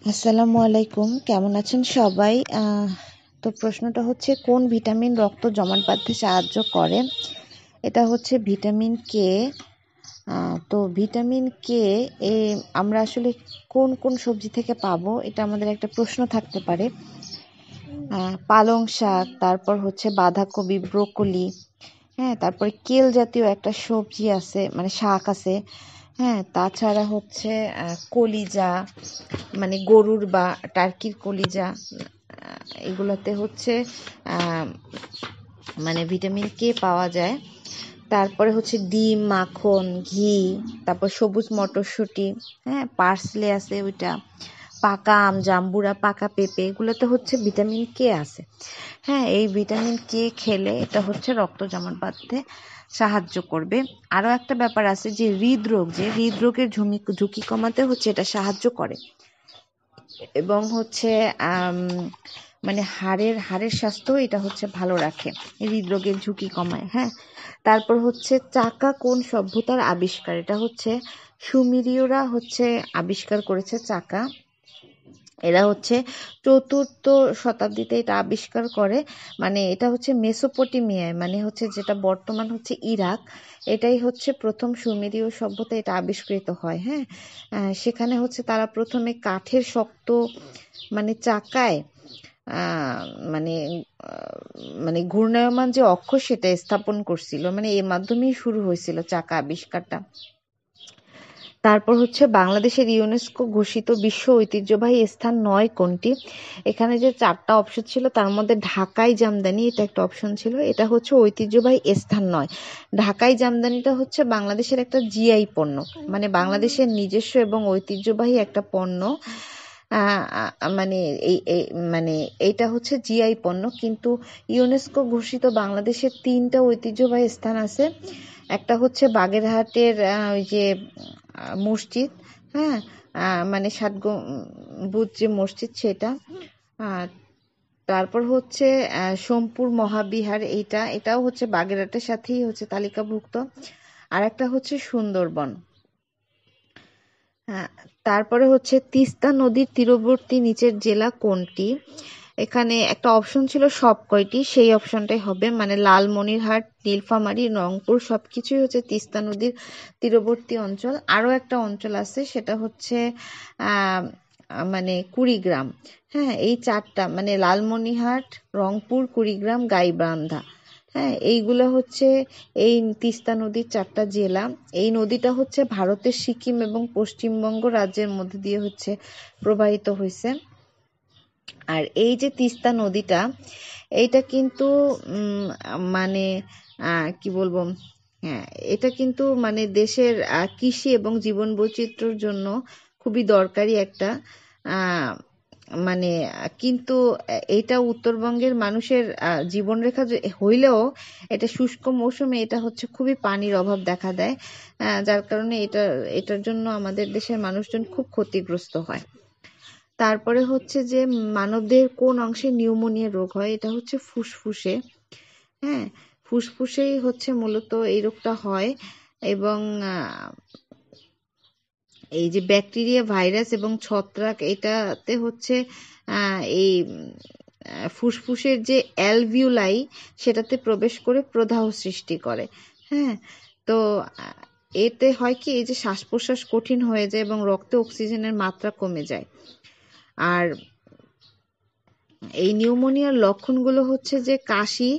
আসসালামু আলাইকুম, কেমন আছেন সবাই? তো প্রশ্নটা হচ্ছে কোন ভিটামিন রক্ত জমাট বাঁধতে সাহায্য করে? এটা হচ্ছে ভিটামিন কে। তো ভিটামিন কে আমরা আসলে কোন কোন সবজি থেকে পাবো, এটা আমাদের একটা প্রশ্ন থাকতে পারে। পালং শাক, তারপর হচ্ছে বাঁধাকপি, ব্রোকলি, হ্যাঁ, তারপরে কেল জাতীয় একটা সবজি আছে, মানে শাক আছে। হ্যাঁ, তাছাড়া হচ্ছে কলিজা, মানে গরুর বা টার্কির কলিজা, এগুলোতে হচ্ছে মানে ভিটামিন কে পাওয়া যায়। তারপরে হচ্ছে ডিম, মাখন, ঘি, তারপর সবুজ মটরশুঁটি, হ্যাঁ, পার্সলে আছে ওইটা, পাকা আম, জাম্বুরা, পাকা পেঁপে, এগুলোতে হচ্ছে ভিটামিন কে আছে। হ্যাঁ, এই ভিটামিন কে খেলে এটা হচ্ছে রক্ত জমাট বাঁধতে সাহায্য করবে। আরও একটা ব্যাপার আছে যে হৃদরোগের ঝুঁকি কমাতে হচ্ছে এটা সাহায্য করে, এবং হচ্ছে মানে হাড়ের স্বাস্থ্য এটা হচ্ছে ভালো রাখে, হৃদরোগের ঝুঁকি কমায়। হ্যাঁ, তারপর হচ্ছে চাকা কোন সভ্যতার আবিষ্কার? এটা হচ্ছে সুমেরীয়রা হচ্ছে আবিষ্কার করেছে চাকা। এরা হচ্ছে ৪র্থ শতাব্দীতে এটা আবিষ্কার করে। মানে এটা হচ্ছে মেসোপটেমিয়ায়, মানে হচ্ছে যেটা বর্তমান হচ্ছে ইরাক, এটাই হচ্ছে প্রথম সুমেরীয় সভ্যতা, এটা আবিষ্কৃত হয়। হ্যাঁ, সেখানে হচ্ছে তারা প্রথমে কাঠের শক্ত মানে চাকায় মানে মানে ঘূর্ণায়মান যে অক্ষ সেটা স্থাপন করছিল, মানে এর মাধ্যমেই শুরু হয়েছিল চাকা আবিষ্কারটা। তারপর হচ্ছে বাংলাদেশের ইউনেস্কো ঘোষিত বিশ্ব ঐতিহ্যবাহী স্থান ৯ কোনটি? এখানে যে 4টা অপশন ছিল তার মধ্যে ঢাকাই জামদানি এটা একটা অপশন ছিল, এটা হচ্ছে ঐতিহ্যবাহী স্থান নয়। ঢাকাই জামদানিটা হচ্ছে বাংলাদেশের একটা জিআই পণ্য, মানে বাংলাদেশের নিজস্ব এবং ঐতিহ্যবাহী একটা পণ্য। মানে মানে এইটা হচ্ছে জিআই পণ্য, কিন্তু ইউনেস্কো ঘোষিত বাংলাদেশের 3টা ঐতিহ্যবাহী স্থান আছে। একটা হচ্ছে বাগেরহাটের ওই যে মসজিদ, হ্যাঁ, মানে 7 গম্বুজ যে মসজিদ সেটা। তারপর হচ্ছে সোমপুর মহাবিহার, এটাও হচ্ছে বাগেরহাটের সাথেই হচ্ছে তালিকাভুক্ত। আর একটা হচ্ছে সুন্দরবন। হ্যাঁ, তারপরে হচ্ছে তিস্তা নদীর তীরবর্তী নিচের জেলা কোনটি? এখানে একটা অপশন ছিল সব কয়টি, সেই অপশনটাই হবে, মানে লালমনিরহাট, নীলফামারী, রংপুর সবকিছুই হচ্ছে তিস্তা নদীর তীরবর্তী অঞ্চল। আরও একটা অঞ্চল আছে, সেটা হচ্ছে মানে কুড়িগ্রাম। হ্যাঁ, এই 4টা মানে লালমনিরহাট, রংপুর, কুড়িগ্রাম, গাইবান্ধা, হ্যাঁ, এইগুলো হচ্ছে এই তিস্তা নদীর 4টা জেলা। এই নদীটা হচ্ছে ভারতের সিকিম এবং পশ্চিমবঙ্গ রাজ্যের মধ্যে দিয়ে হচ্ছে প্রবাহিত হয়েছে। আর এই যে তিস্তা নদীটা, এইটা কিন্তু মানে কি বলবো, হ্যাঁ, এটা কিন্তু মানে দেশের কৃষি এবং জীবন বৈচিত্র্যের জন্য খুবই দরকারি একটা মানে, কিন্তু এটা উত্তরবঙ্গের মানুষের জীবনরেখা হইলেও এটা শুষ্ক মৌসুমে এটা হচ্ছে খুবই পানির অভাব দেখা দেয়, যার কারণে এটার জন্য আমাদের দেশের মানুষজন খুব ক্ষতিগ্রস্ত হয়। তারপরে হচ্ছে যে মানবদেহের কোন অংশে নিউমোনিয়া রোগ হয়? এটা হচ্ছে ফুসফুসে। হ্যাঁ, ফুসফুসেই হচ্ছে মূলত এই রোগটা হয়। এবং এই যে ব্যাকটেরিয়া, ভাইরাস এবং ছত্রাক, এটাতে হচ্ছে এই ফুসফুসের যে অ্যালভিউলাই সেটাতে প্রবেশ করে প্রদাহ সৃষ্টি করে। হ্যাঁ, তো এতে হয় কি, এই যে শ্বাস প্রশ্বাস কঠিন হয়ে যায় এবং রক্তে অক্সিজেনের মাত্রা কমে যায়। আর এই নিউমোনিয়ার লক্ষণগুলো হচ্ছে যে কাশি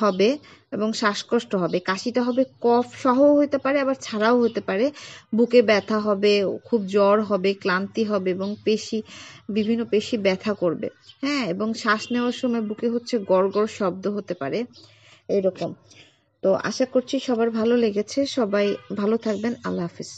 হবে এবং শ্বাসকষ্ট হবে। কাশিটা হবে কফ সহ হতে পারে, আবার ছাড়াও হতে পারে। বুকে ব্যথা হবে, খুব জ্বর হবে, ক্লান্তি হবে এবং বিভিন্ন পেশি ব্যথা করবে। হ্যাঁ, এবং শ্বাস নেওয়ার সময় বুকে হচ্ছে গড়গড় শব্দ হতে পারে, এরকম। তো আশা করছি সবার ভালো লেগেছে। সবাই ভালো থাকবেন। আল্লাহ হাফিজ।